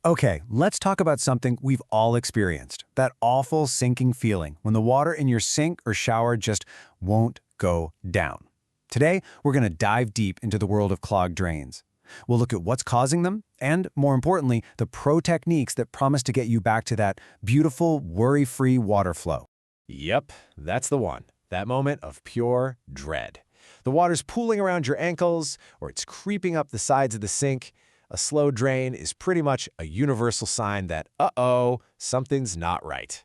Okay, let's talk about something we've all experienced. That awful sinking feeling when the water in your sink or shower just won't go down. Today, we're going to dive deep into the world of clogged drains. We'll look at what's causing them and, more importantly, the pro techniques that promise to get you back to that beautiful, worry-free water flow. Yep, that's the one. That moment of pure dread. The water's pooling around your ankles, or it's creeping up the sides of the sink. A slow drain is pretty much a universal sign that, something's not right.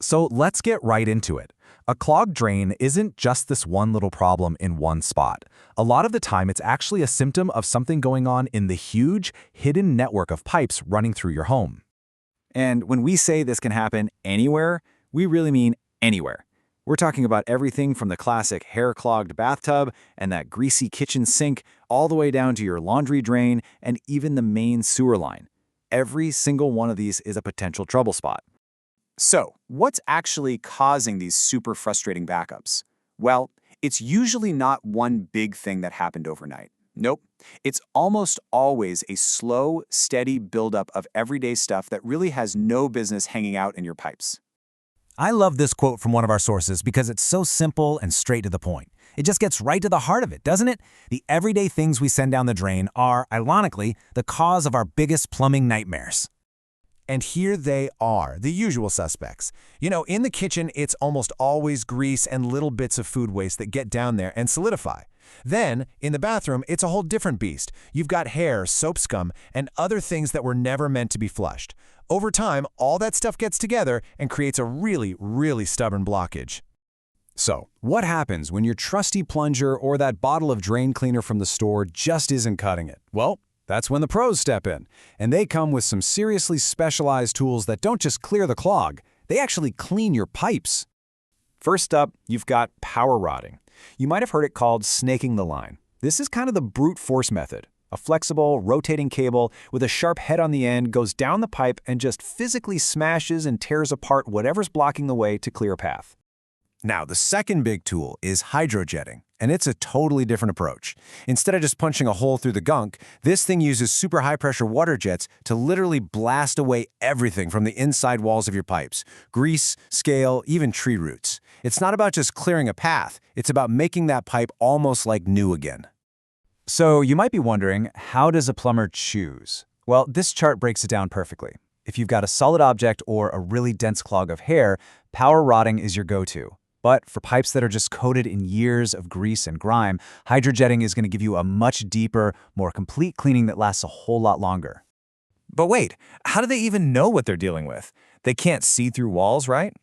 So let's get right into it. A clogged drain isn't just this one little problem in one spot. A lot of the time, it's actually a symptom of something going on in the huge, hidden network of pipes running through your home. And when we say this can happen anywhere, we really mean anywhere. We're talking about everything from the classic hair-clogged bathtub and that greasy kitchen sink all the way down to your laundry drain and even the main sewer line. Every single one of these is a potential trouble spot. So, what's actually causing these super frustrating backups? Well, it's usually not one big thing that happened overnight. Nope. It's almost always a slow, steady buildup of everyday stuff that really has no business hanging out in your pipes. I love this quote from one of our sources because it's so simple and straight to the point. It just gets right to the heart of it, doesn't it? The everyday things we send down the drain are, ironically, the cause of our biggest plumbing nightmares. And here they are, the usual suspects. You know, in the kitchen, it's almost always grease and little bits of food waste that get down there and solidify. Then, in the bathroom, it's a whole different beast. You've got hair, soap scum, and other things that were never meant to be flushed. Over time, all that stuff gets together and creates a really, really stubborn blockage. So, what happens when your trusty plunger or that bottle of drain cleaner from the store just isn't cutting it? Well, that's when the pros step in, and they come with some seriously specialized tools that don't just clear the clog, they actually clean your pipes. First up, you've got power rodding. You might have heard it called snaking the line. This is kind of the brute force method. A flexible, rotating cable with a sharp head on the end goes down the pipe and just physically smashes and tears apart whatever's blocking the way to clear a path. Now, the second big tool is hydrojetting, and it's a totally different approach. Instead of just punching a hole through the gunk, this thing uses super high-pressure water jets to literally blast away everything from the inside walls of your pipes. Grease, scale, even tree roots. It's not about just clearing a path, it's about making that pipe almost like new again. So you might be wondering, how does a plumber choose? Well, this chart breaks it down perfectly. If you've got a solid object or a really dense clog of hair, power rodding is your go-to. But for pipes that are just coated in years of grease and grime, hydrojetting is going to give you a much deeper, more complete cleaning that lasts a whole lot longer. But wait, how do they even know what they're dealing with? They can't see through walls, right?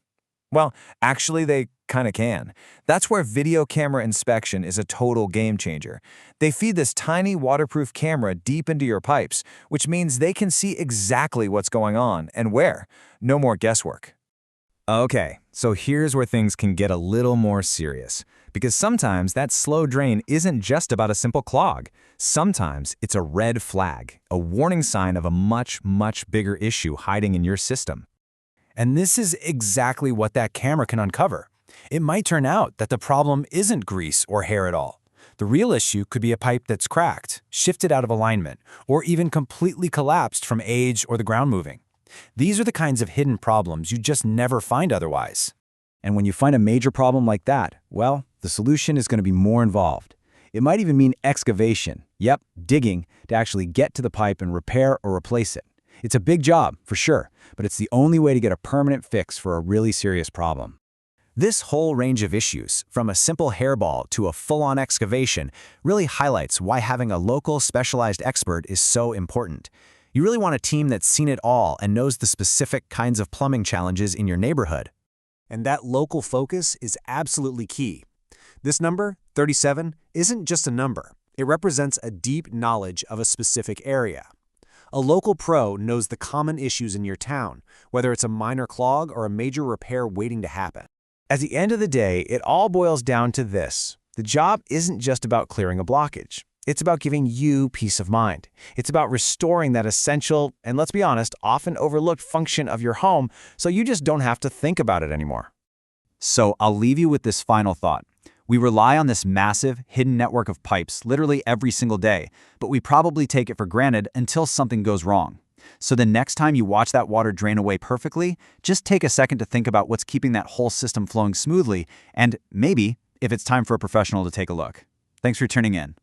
Well, actually, they kind of can. That's where video camera inspection is a total game changer. They feed this tiny waterproof camera deep into your pipes, which means they can see exactly what's going on and where. No more guesswork. Okay, so here's where things can get a little more serious. Because sometimes that slow drain isn't just about a simple clog. Sometimes it's a red flag, a warning sign of a much, much bigger issue hiding in your system. And this is exactly what that camera can uncover. It might turn out that the problem isn't grease or hair at all. The real issue could be a pipe that's cracked, shifted out of alignment, or even completely collapsed from age or the ground moving. These are the kinds of hidden problems you just never find otherwise. And when you find a major problem like that, well, the solution is going to be more involved. It might even mean excavation, digging, to actually get to the pipe and repair or replace it. It's a big job, for sure, but it's the only way to get a permanent fix for a really serious problem. This whole range of issues, from a simple hairball to a full-on excavation, really highlights why having a local specialized expert is so important. You really want a team that's seen it all and knows the specific kinds of plumbing challenges in your neighborhood. And that local focus is absolutely key. This number, 37, isn't just a number. It represents a deep knowledge of a specific area. A local pro knows the common issues in your town, whether it's a minor clog or a major repair waiting to happen. At the end of the day, it all boils down to this. The job isn't just about clearing a blockage. It's about giving you peace of mind. It's about restoring that essential, and let's be honest, often overlooked function of your home so you just don't have to think about it anymore. So I'll leave you with this final thought. We rely on this massive, hidden network of pipes literally every single day, but we probably take it for granted until something goes wrong. So the next time you watch that water drain away perfectly, just take a second to think about what's keeping that whole system flowing smoothly, and maybe if it's time for a professional to take a look. Thanks for tuning in.